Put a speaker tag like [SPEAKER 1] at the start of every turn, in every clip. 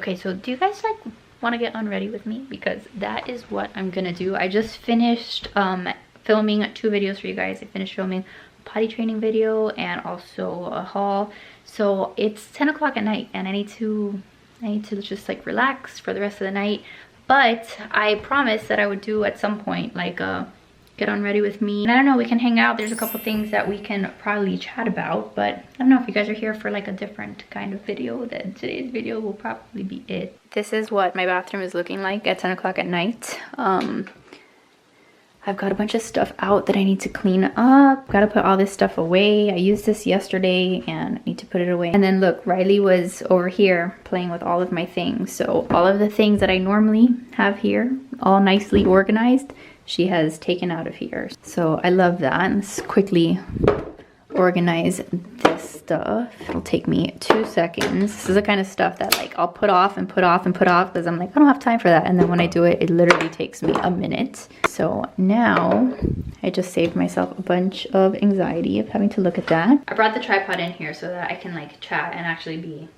[SPEAKER 1] Okay, so do you guys like want to get unready with me? Because that is what I'm gonna do. I just finished filming 2 videos for you guys. I finished filming a potty training video and also a haul. So it's 10 o'clock at night and I need to just like relax for the rest of the night. But I promised that I would do at some point like get unready with me. And I don't know, we can hang out. There's a couple things that we can probably chat about, but I don't know if you guys are here for like a different kind of video, then today's video will probably be it. This is what my bathroom is looking like at 10 o'clock at night. I've got a bunch of stuff out that I need to clean up. Gotta put all this stuff away. I used this yesterday and I need to put it away. And then look, Riley was over here playing with all of my things. So all of the things that I normally have here, all nicely organized, she has taken out of here. So I love that. Let's quickly organize this stuff. It'll take me 2 seconds. This is the kind of stuff that like I'll put off and put off and put off because I'm like, I don't have time for that. And then when I do it, it literally takes me a minute. So now I just saved myself a bunch of anxiety of having to look at that. I brought the tripod in here so that I can like chat and actually be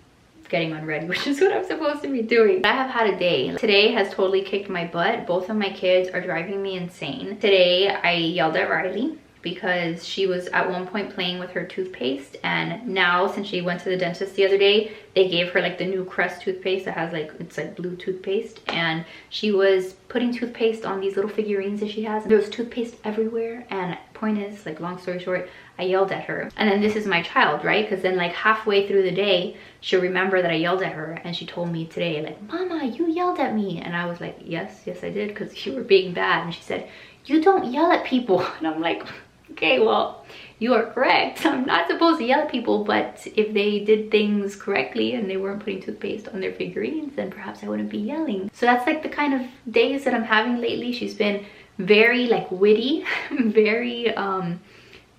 [SPEAKER 1] getting unready, which is what I'm supposed to be doing. I have had a day. Today has totally kicked my butt. Both of my kids are driving me insane. Today I yelled at Riley because she was at one point playing with her toothpaste, and now since she went to the dentist the other day, they gave her like the new Crest toothpaste that has like, it's like blue toothpaste, and she was putting toothpaste on these little figurines that she has. There was toothpaste everywhere, and point is, like, long story short, I yelled at her. And then this is my child, right? Because then like halfway through the day, she'll remember that I yelled at her, and she told me today like, Mama, you yelled at me. And I was like, yes I did, because you were being bad. And she said, you don't yell at people. And I'm like, okay, well, you are correct. I'm not supposed to yell at people, but if they did things correctly and they weren't putting toothpaste on their figurines, then perhaps I wouldn't be yelling. So that's like the kind of days that I'm having lately. She's been very like witty, very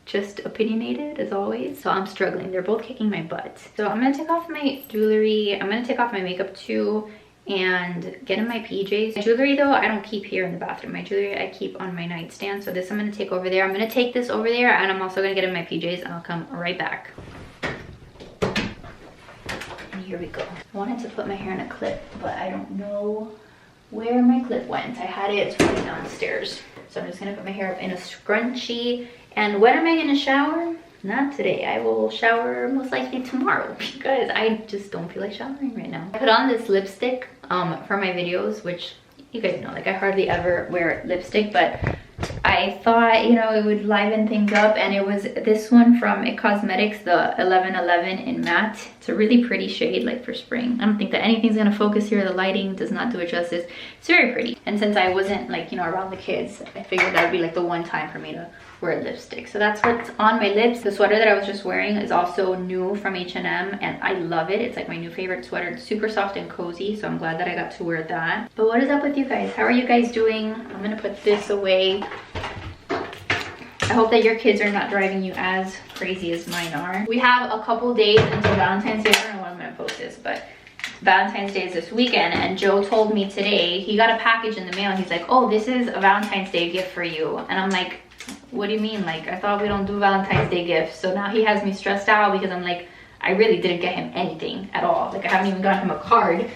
[SPEAKER 1] just opinionated as always. So I'm struggling. They're both kicking my butt. So I'm gonna take off my jewelry. I'm gonna take off my makeup too and get in my PJs. My jewelry though, I don't keep here in the bathroom. My jewelry I keep on my nightstand. So this I'm gonna take over there. I'm gonna take this over there, and I'm also gonna get in my PJs, and I'll come right back. And here we go. I wanted to put my hair in a clip, but I don't know where my clip went. I had it right downstairs. So I'm just gonna put my hair up in a scrunchie. And when am I gonna shower? Not today. I will shower most likely tomorrow because I just don't feel like showering right now. I put on this lipstick for my videos, which you guys know, like I hardly ever wear lipstick, but I thought, you know, it would liven things up, and it was this one from It Cosmetics, the 1111 in matte. It's a really pretty shade, like for spring. I don't think that anything's gonna focus here. The lighting does not do it justice. It's very pretty. And since I wasn't like, you know, around the kids, I figured that would be like the one time for me to wear lipstick. So that's what's on my lips. The sweater that I was just wearing is also new from H&M, and I love it. It's like my new favorite sweater. It's super soft and cozy, so I'm glad that I got to wear that. But what is up with you guys? How are you guys doing? I'm gonna put this away. I hope that your kids are not driving you as crazy as mine are. We have a couple days until Valentine's Day. I don't know when I'm gonna post this, but Valentine's Day is this weekend, and Joe told me today he got a package in the mail. He's like, oh, this is a Valentine's Day gift for you. And I'm like, what do you mean? Like, I thought we don't do Valentine's Day gifts. So now he has me stressed out because I'm like, I really didn't get him anything at all. Like, I haven't even got him a card.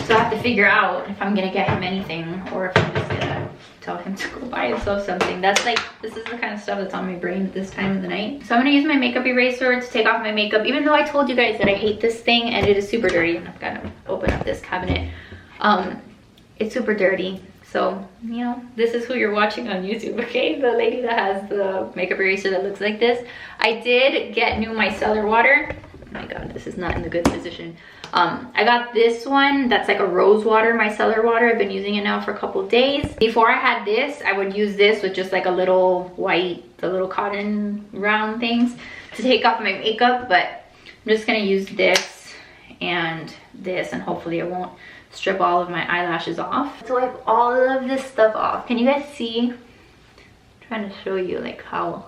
[SPEAKER 1] So I have to figure out if I'm gonna get him anything or if I'm just gonna tell him to go buy himself something. That's like, this is the kind of stuff that's on my brain at this time of the night. So I'm gonna use my makeup eraser to take off my makeup, even though I told you guys that I hate this thing and it is super dirty. And I've got to open up this cabinet. It's super dirty. So, you know, this is who you're watching on YouTube, okay? The lady that has the makeup eraser that looks like this. I did get new micellar water. Oh my God, this is not in the good position. I got this one that's like a rose water micellar water. I've been using it now for a couple days. Before I had this, I would use this with just like a little white, the little cotton round things to take off my makeup, but I'm just gonna use this and this, and hopefully I won't strip all of my eyelashes off. So wipe all of this stuff off. Can you guys see? I'm trying to show you like how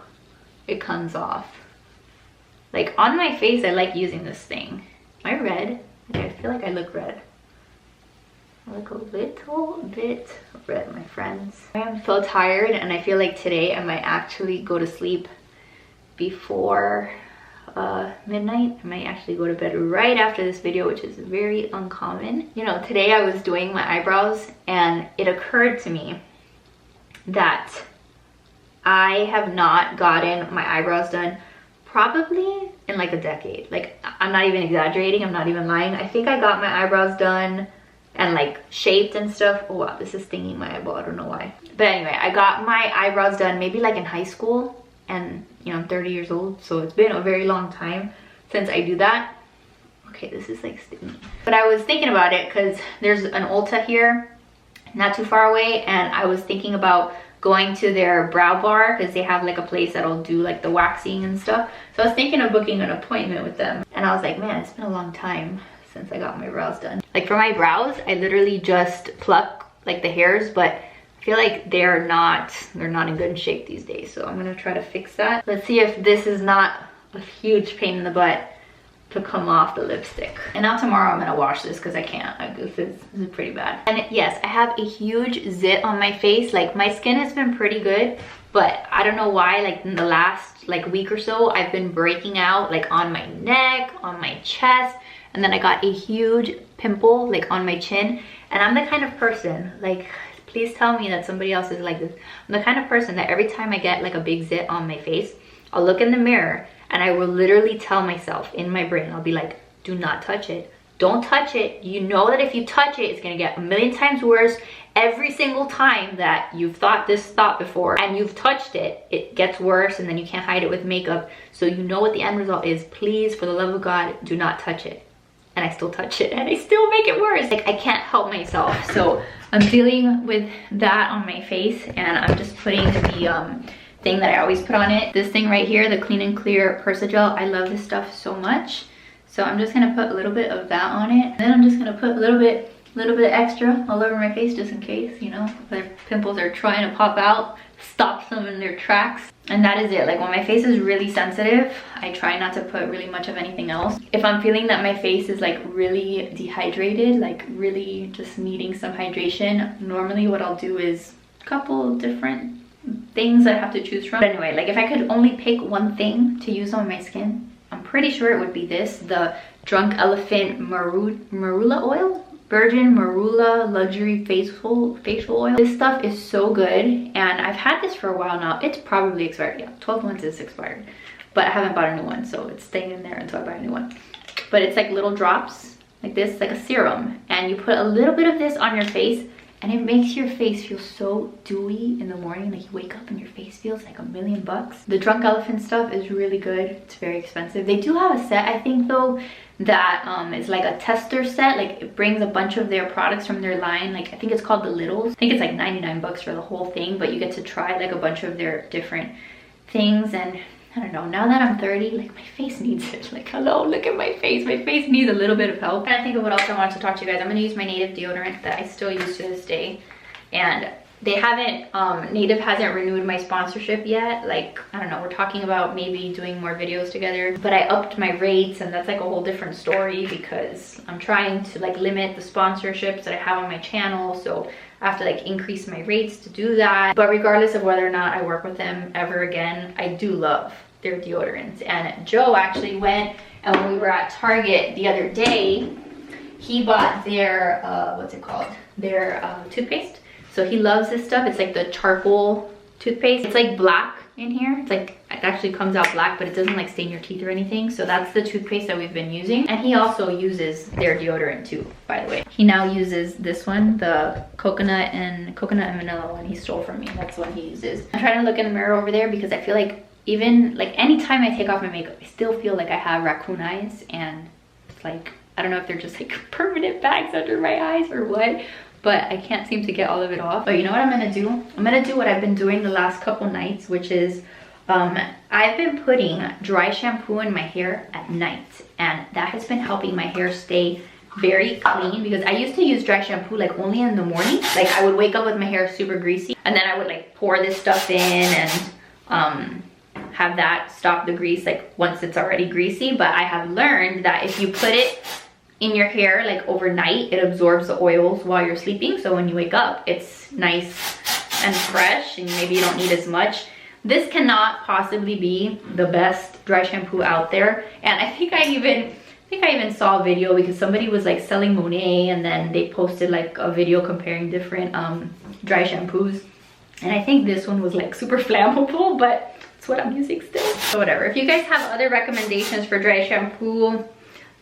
[SPEAKER 1] it comes off. Like on my face, I like using this thing. Am I red? Like, I feel like I look red. I look a little bit red, my friends. I am so tired, and I feel like today I might actually go to sleep before midnight. I might actually go to bed right after this video, which is very uncommon. You know, today I was doing my eyebrows and it occurred to me that I have not gotten my eyebrows done probably in like a decade. Like, I'm not even exaggerating, I'm not even lying. I think I got my eyebrows done and like shaped and stuff. Oh wow, this is stinging my eyeball, I don't know why. But anyway, I got my eyebrows done maybe like in high school, and you know, I'm 30 years old, so it's been a very long time since I do that. Okay, this is like stinging. But I was thinking about it because there's an Ulta here not too far away, and I was thinking about going to their brow bar because they have like a place that'll do like the waxing and stuff. So I was thinking of booking an appointment with them, and I was like, man, it's been a long time since I got my brows done. Like for my brows, I literally just pluck like the hairs, but I feel like they're not in good shape these days. So I'm gonna try to fix that. Let's see if this is not a huge pain in the butt to come off the lipstick. And now tomorrow I'm gonna wash this because I can't. This is pretty bad. And yes, I have a huge zit on my face. Like my skin has been pretty good, but I don't know why, like in the last like week or so, I've been breaking out like on my neck, on my chest, and then I got a huge pimple like on my chin. And I'm the kind of person, like, please tell me that somebody else is like this. I'm the kind of person that every time I get like a big zit on my face, I'll look in the mirror and I will literally tell myself in my brain, I'll be like, do not touch it. Don't touch it. You know that if you touch it, it's gonna get a million times worse. Every single time that you've thought this thought before and you've touched it, it gets worse, and then you can't hide it with makeup. So you know what the end result is. Please, for the love of God, do not touch it. And I still touch it and I still make it worse. Like, I can't help myself. So I'm dealing with that on my face, and I'm just putting the thing that I always put on it. This thing right here, the Clean and Clear Persa-Gel. I love this stuff so much. So I'm just gonna put a little bit of that on it. And then I'm just gonna put a little bit extra all over my face, just in case, you know, the pimples are trying to pop out, stops them in their tracks. And that is it. Like when my face is really sensitive, I try not to put really much of anything else. If I'm feeling that my face is like really dehydrated, like really just needing some hydration, normally what I'll do is a couple different things I have to choose from. But anyway, like if I could only pick one thing to use on my skin, I'm pretty sure it would be this, the Drunk Elephant Marula oil. Virgin Marula Luxury Facial Oil. This stuff is so good, and I've had this for a while now. It's probably expired. Yeah, 12 months is expired, but I haven't bought a new one, so it's staying in there until I buy a new one. But it's like little drops like this, like a serum, and you put a little bit of this on your face, and it makes your face feel so dewy in the morning. Like you wake up and your face feels like $1,000,000. The Drunk Elephant stuff is really good. It's very expensive. They do have a set, I think, though, that is like a tester set. Like it brings a bunch of their products from their line. Like I think it's called the Littles. I think it's like 99 bucks for the whole thing, but you get to try like a bunch of their different things. And I don't know, now that I'm 30, like my face needs it. Like, hello, look at my face. My face needs a little bit of help. And I think of what else I wanted to talk to you guys. I'm gonna use my Native deodorant that I still use to this day. And they haven't, Native hasn't renewed my sponsorship yet. Like, I don't know, we're talking about maybe doing more videos together, but I upped my rates, and that's like a whole different story because I'm trying to like limit the sponsorships that I have on my channel. So I have to like increase my rates to do that. But regardless of whether or not I work with them ever again, I do love their deodorants. And Joe actually went, and when we were at Target the other day, he bought their, what's it called? Their toothpaste. So he loves this stuff. It's like the charcoal toothpaste. It's like black in here. It's like, it actually comes out black, but it doesn't like stain your teeth or anything. So that's the toothpaste that we've been using. And he also uses their deodorant too, by the way. He now uses this one, the coconut and vanilla one he stole from me. That's what he uses. I'm trying to look in the mirror over there because I feel like even like anytime I take off my makeup, I still feel like I have raccoon eyes, and it's like, I don't know if they're just like permanent bags under my eyes or what, but I can't seem to get all of it off. But you know what I'm gonna do? I'm gonna do what I've been doing the last couple nights, which is I've been putting dry shampoo in my hair at night, and that has been helping my hair stay very clean, because I used to use dry shampoo like only in the morning. Like I would wake up with my hair super greasy, and then I would like pour this stuff in and have that stop the grease like once it's already greasy. But I have learned that if you put it in your hair like overnight, it absorbs the oils while you're sleeping, so when you wake up it's nice and fresh, and maybe you don't need as much. this cannot possibly be the best dry shampoo out there. And I think I even saw a video because somebody was like selling Monet, and then they posted like a video comparing different dry shampoos. And I think this one was like super flammable, but it's what I'm using still. So whatever. If you guys have other recommendations for dry shampoo,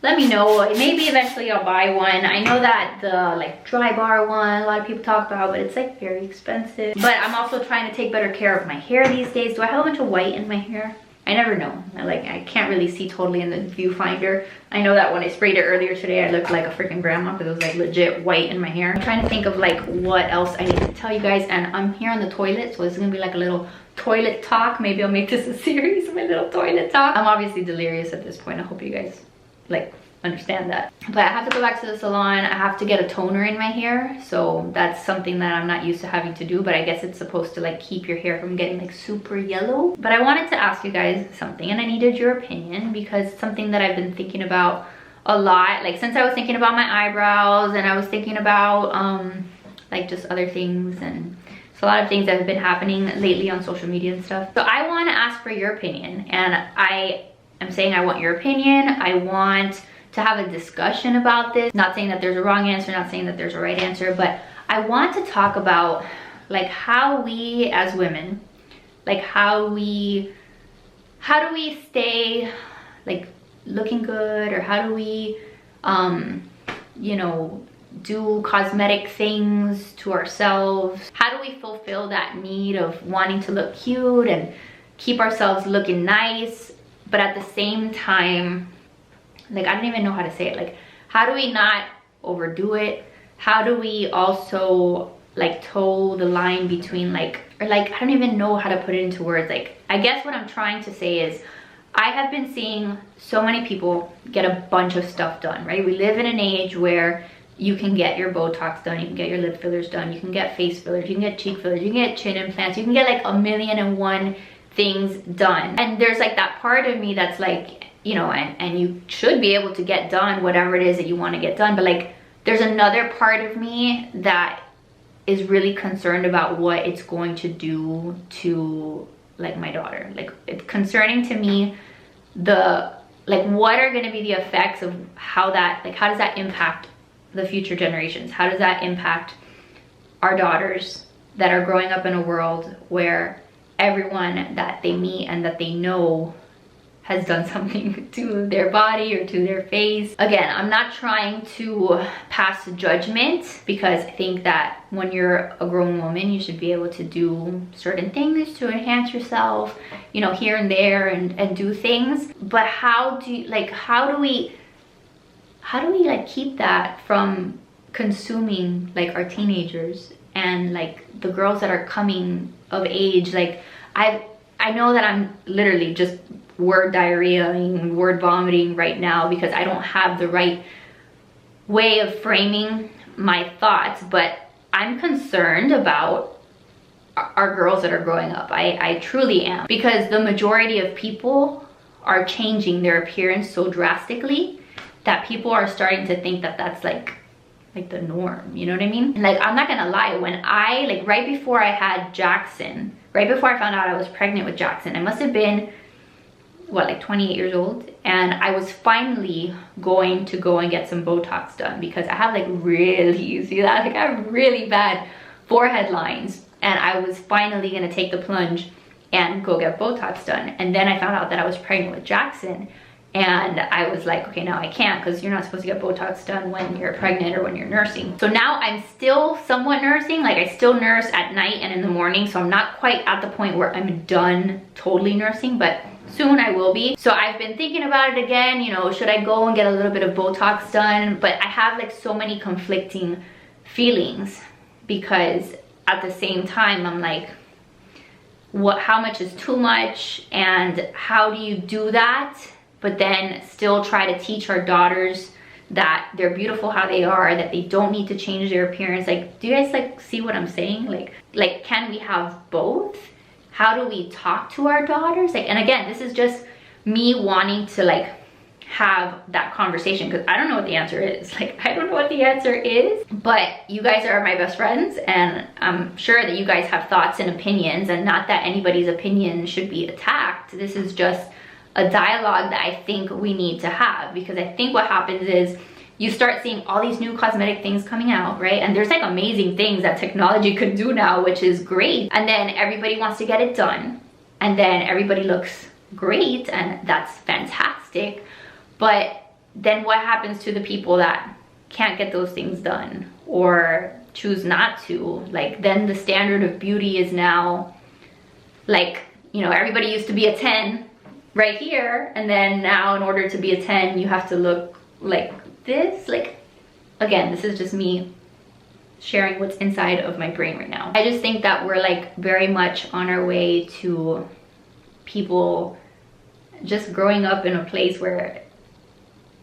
[SPEAKER 1] let me know. Maybe eventually I'll buy one. I know that the like dry bar one, a lot of people talk about, but it's like very expensive. But I'm also trying to take better care of my hair these days. Do I have a bunch of white in my hair? I never know. I can't really see totally in the viewfinder. I know that when I sprayed it earlier today, I looked like a freaking grandma because it was like legit white in my hair. I'm trying to think of like what else I need to tell you guys, and I'm here on the toilet, so it's gonna be like a little toilet talk. Maybe I'll make this a series, my little toilet talk. I'm obviously delirious at this point. I hope you guys like understand that. But I have to go back to the salon. I have to get a toner in my hair, so that's something that I'm not used to having to do, but I guess it's supposed to like keep your hair from getting like super yellow. But I wanted to ask you guys something, and I needed your opinion because it's something that I've been thinking about a lot, like since I was thinking about my eyebrows, and I was thinking about like just other things, and a lot of things that have been happening lately on social media and stuff. So I want to ask for your opinion, and I am saying I want your opinion. I want to have a discussion about this. Not saying that there's a wrong answer, not saying that there's a right answer, but I want to talk about like how we as women, like how do we stay like looking good, or how do we you know, do cosmetic things to ourselves? How do we fulfill that need of wanting to look cute and keep ourselves looking nice, but at the same time, like, I don't even know how to say it. Like, how do we not overdo it? How do we also like toe the line between like, or like, I don't even know how to put it into words. Like, I guess what I'm trying to say is I have been seeing so many people get a bunch of stuff done, right? We live in an age where you can get your Botox done, you can get your lip fillers done, you can get face fillers, you can get cheek fillers, you can get chin implants, you can get like 1,000,001 things done. And there's like that part of me that's like, you know, and you should be able to get done whatever it is that you want to get done, but like there's another part of me that is really concerned about what it's going to do to like my daughter. Like, it's concerning to me, the like what are going to be the effects of how that, like, how does that impact the future generations? How does that impact our daughters that are growing up in a world where everyone that they meet and that they know has done something to their body or to their face? Again, I'm not trying to pass judgment, because I think that when you're a grown woman, you should be able to do certain things to enhance yourself, you know, here and there, and do things. But how do we like keep that from consuming like our teenagers and like the girls that are coming of age? Like, I know that I'm literally just word diarrheaing, word vomiting right now because I don't have the right way of framing my thoughts, but I'm concerned about our girls that are growing up. I truly am, because the majority of people are changing their appearance so drastically that people are starting to think that that's like the norm, you know what I mean? Like, I'm not gonna lie, when I, like, right before I had Jackson, right before I found out I was pregnant with Jackson, I must have been, what, like 28 years old, and I was finally going to go and get some Botox done because I have like really, you see that? Like, I have really bad forehead lines, and I was finally gonna take the plunge and go get Botox done. And then I found out that I was pregnant with Jackson, and I was like, okay, now I can't, because you're not supposed to get Botox done when you're pregnant or when you're nursing. So now I'm still somewhat nursing. Like, I still nurse at night and in the morning, so I'm not quite at the point where I'm done totally nursing, but soon I will be. So I've been thinking about it again, you know, should I go and get a little bit of Botox done? But I have like so many conflicting feelings, because at the same time I'm like, how much is too much, and how do you do that but then still try to teach our daughters that they're beautiful how they are, that they don't need to change their appearance? Like, do you guys like see what I'm saying? Like can we have both? How do we talk to our daughters? Like, and again, this is just me wanting to like have that conversation, because I don't know what the answer is. Like, I don't know what the answer is, but you guys are my best friends, and I'm sure that you guys have thoughts and opinions, and not that anybody's opinion should be attacked. This is just a dialogue that I think we need to have, because I think what happens is you start seeing all these new cosmetic things coming out, right? And there's like amazing things that technology could do now, which is great. And then everybody wants to get it done. And then everybody looks great, and that's fantastic. But then what happens to the people that can't get those things done or choose not to? Like, then the standard of beauty is now like, you know, everybody used to be a 10 right here, and then now in order to be a 10 you have to look like this. Like, again, this is just me sharing what's inside of my brain right now. I just think that we're like very much on our way to people just growing up in a place where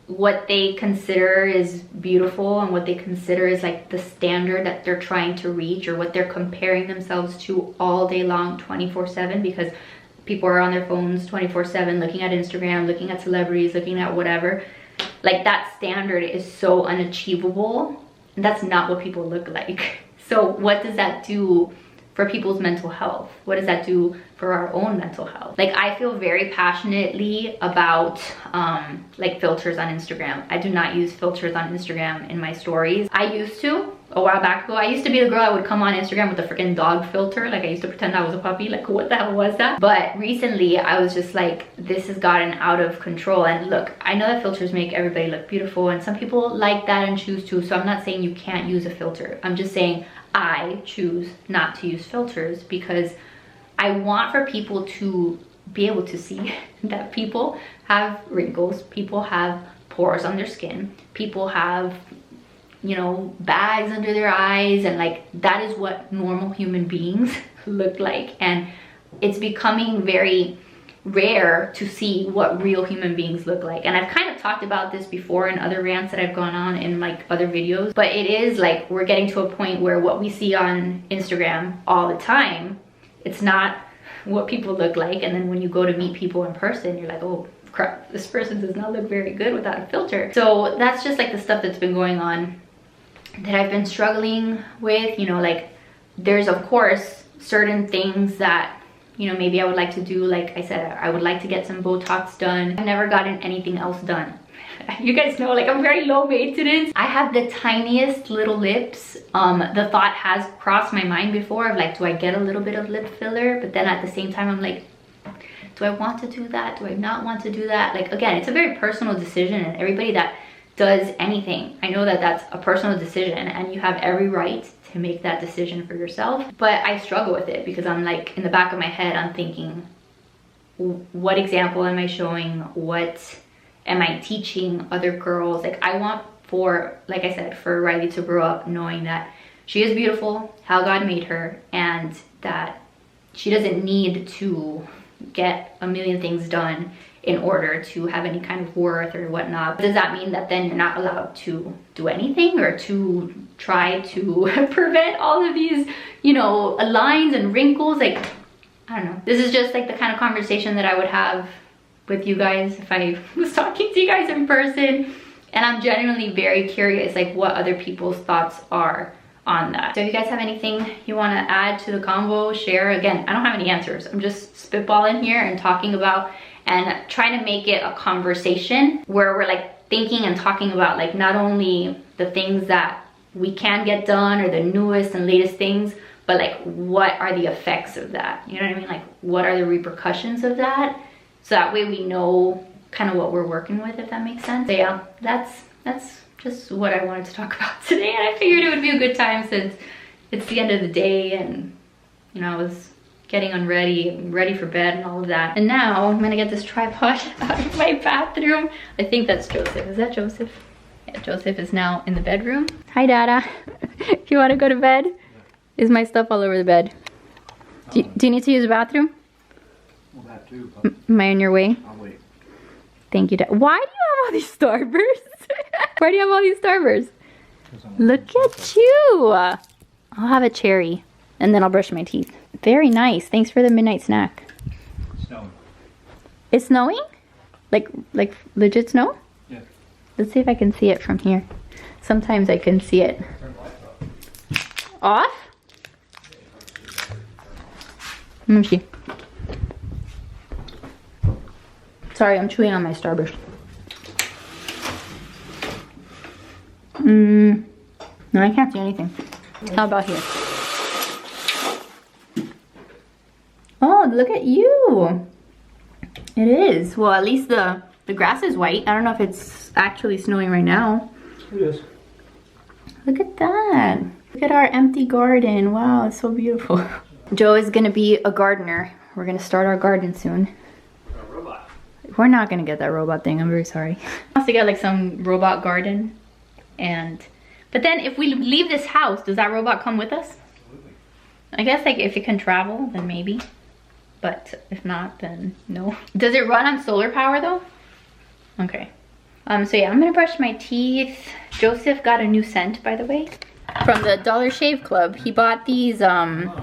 [SPEAKER 1] what they consider is beautiful and what they consider is like the standard that they're trying to reach, or what they're comparing themselves to all day long, 24/7, because people are on their phones 24/7, looking at Instagram, looking at celebrities, looking at whatever. Like, that standard is so unachievable, and that's not what people look like. So what does that do for people's mental health? What does that do for our own mental health? Like, I feel very passionately about like filters on Instagram. I do not use filters on Instagram in my stories. I used to a while back ago. I used to be the girl that would come on Instagram with a freaking dog filter. Like, I used to pretend I was a puppy. Like, what the hell was that? But recently I was just like, this has gotten out of control. And look, I know that filters make everybody look beautiful, and some people like that and choose to. So I'm not saying you can't use a filter. I'm just saying I choose not to use filters, because I want for people to be able to see that people have wrinkles, people have pores on their skin, people have, you know, bags under their eyes, and like, that is what normal human beings look like. And it's becoming very rare to see what real human beings look like. And I've kind of talked about this before in other rants that I've gone on in like other videos, but it is like, we're getting to a point where what we see on Instagram all the time, it's not what people look like. And then when you go to meet people in person, you're like, oh crap, this person does not look very good without a filter. So that's just like the stuff that's been going on that I've been struggling with. You know, like, there's of course certain things that, you know, maybe I would like to do. Like I said, I would like to get some Botox done. I've never gotten anything else done. You guys know, like, I'm very low maintenance. I have the tiniest little lips. The thought has crossed my mind before of like, do I get a little bit of lip filler? But then at the same time, I'm like, do I want to do that? Do I not want to do that? Like, again, it's a very personal decision, and everybody that does anything, I know that that's a personal decision, and you have every right to make that decision for yourself. But I struggle with it, because I'm like, in the back of my head, I'm thinking, what example am I showing? What am I teaching other girls? Like, I want for, like I said, for Riley to grow up knowing that she is beautiful, how God made her, and that she doesn't need to get a million things done in order to have any kind of worth or whatnot. Does that mean that then you're not allowed to do anything, or to try to prevent all of these, you know, lines and wrinkles? Like, I don't know. This is just like the kind of conversation that I would have with you guys if I was talking to you guys in person. And I'm genuinely very curious, like, what other people's thoughts are on that. So if you guys have anything you want to add to the convo, share. Again, I don't have any answers. I'm just spitballing here and talking about, and trying to make it a conversation where we're like thinking and talking about, like, not only the things that we can get done or the newest and latest things, but like, what are the effects of that? You know what I mean? Like, what are the repercussions of that? So that way we know kind of what we're working with, if that makes sense. So yeah, that's just what I wanted to talk about today. And I figured it would be a good time since it's the end of the day, and, you know, I was getting unready, ready for bed and all of that. And now I'm gonna get this tripod out of my bathroom. I think that's Joseph. Is that Joseph? Yeah, Joseph is now in the bedroom. Hi, Dada. You wanna go to bed? Is my stuff all over the bed? Do you need to use the bathroom?
[SPEAKER 2] Well, that too.
[SPEAKER 1] Am I in your way?
[SPEAKER 2] I'll wait.
[SPEAKER 1] Thank you, Dad. Why do you have all these Starbursts? Why do you have all these Starbursts? Look at you. I'll have a cherry, and then I'll brush my teeth. Very nice. Thanks for the midnight snack.
[SPEAKER 2] Snowing.
[SPEAKER 1] It's snowing? Like legit snow? Let's see if I can see it from here. Sometimes I can see it. Off? Let me see. Sorry, I'm chewing on my Starburst. No, I can't see anything. How about here? Oh, look at you. It is. Well, at least the grass is white. I don't know if it's actually snowing right now.
[SPEAKER 2] It is.
[SPEAKER 1] Look at that. Look at our empty garden. Wow, it's so beautiful. Joe is gonna be a gardener. We're gonna start our garden soon.
[SPEAKER 2] A robot.
[SPEAKER 1] We're not gonna get that robot thing. I'm very sorry. I also got like some robot garden, but then if we leave this house, does that robot come with us?
[SPEAKER 2] Absolutely.
[SPEAKER 1] I guess like if it can travel, then maybe. But if not, then no. Does it run on solar power though? Okay. So yeah, I'm gonna brush my teeth. Joseph got a new scent, by the way, from the Dollar Shave Club. He bought these, yeah,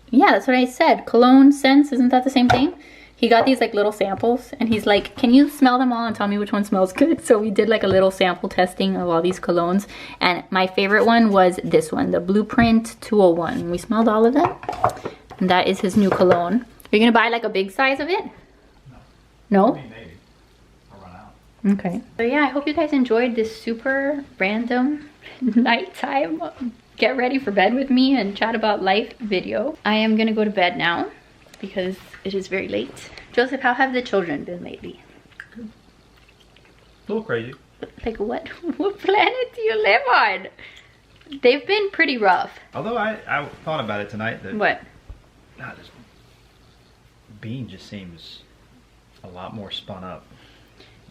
[SPEAKER 1] that's what I said. Cologne scents, isn't that the same thing? He got these like little samples and he's like, can you smell them all and tell me which one smells good? So we did like a little sample testing of all these colognes. And my favorite one was this one, the Blueprint 201. We smelled all of them. And that is his new cologne. Are you gonna buy like a big size of it? No. No?
[SPEAKER 2] I mean, maybe. I'll run out.
[SPEAKER 1] Okay. So yeah, I hope you guys enjoyed this super random nighttime get ready for bed with me and chat about life video. I am gonna go to bed now because it is very late. Joseph, how have the children been lately?
[SPEAKER 2] Good. A little crazy.
[SPEAKER 1] Like what planet do you live on? They've been pretty rough.
[SPEAKER 2] Although I thought about it tonight that
[SPEAKER 1] What?
[SPEAKER 2] this Bean just seems a lot more spun up.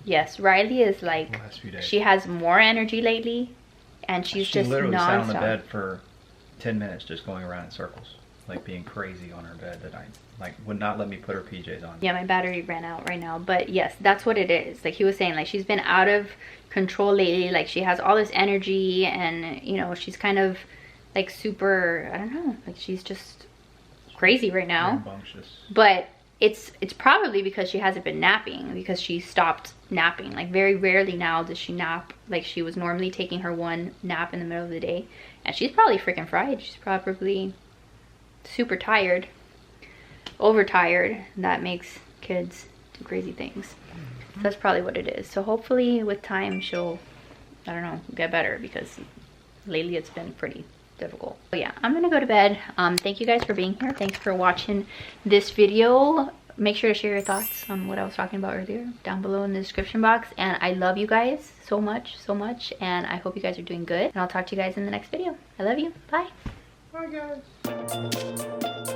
[SPEAKER 1] Yes, Riley is
[SPEAKER 2] The
[SPEAKER 1] like,
[SPEAKER 2] last few days.
[SPEAKER 1] she has more energy lately and she's
[SPEAKER 2] She
[SPEAKER 1] just
[SPEAKER 2] literally sat on the
[SPEAKER 1] nonstop.
[SPEAKER 2] bed for 10 minutes just going around in circles, like being crazy on her bed that I like would not let me put her PJs on.
[SPEAKER 1] Yeah, my battery ran out right now, but yes, that's what it is. Like he was saying, like she's been out of control lately. Like she has all this energy and you know, she's kind of like super, I don't know, like she's just crazy right now.
[SPEAKER 2] Rambunctious.
[SPEAKER 1] But it's probably because she hasn't been napping, because she stopped napping. Like very rarely now does she nap. Like she was normally taking her one nap in the middle of the day, and she's probably freaking fried. She's probably super tired, overtired. That makes kids do crazy things. So that's probably what it is. So hopefully with time she'll, I don't know, get better, because lately it's been pretty difficult. So yeah, I'm gonna go to bed. Thank you guys for being here. Thanks for watching this video. Make sure to share your thoughts on what I was talking about earlier down below in the description box. And I love you guys so much, and I hope you guys are doing good. And I'll talk to you guys in the next video. I love you. Bye.
[SPEAKER 2] Bye guys.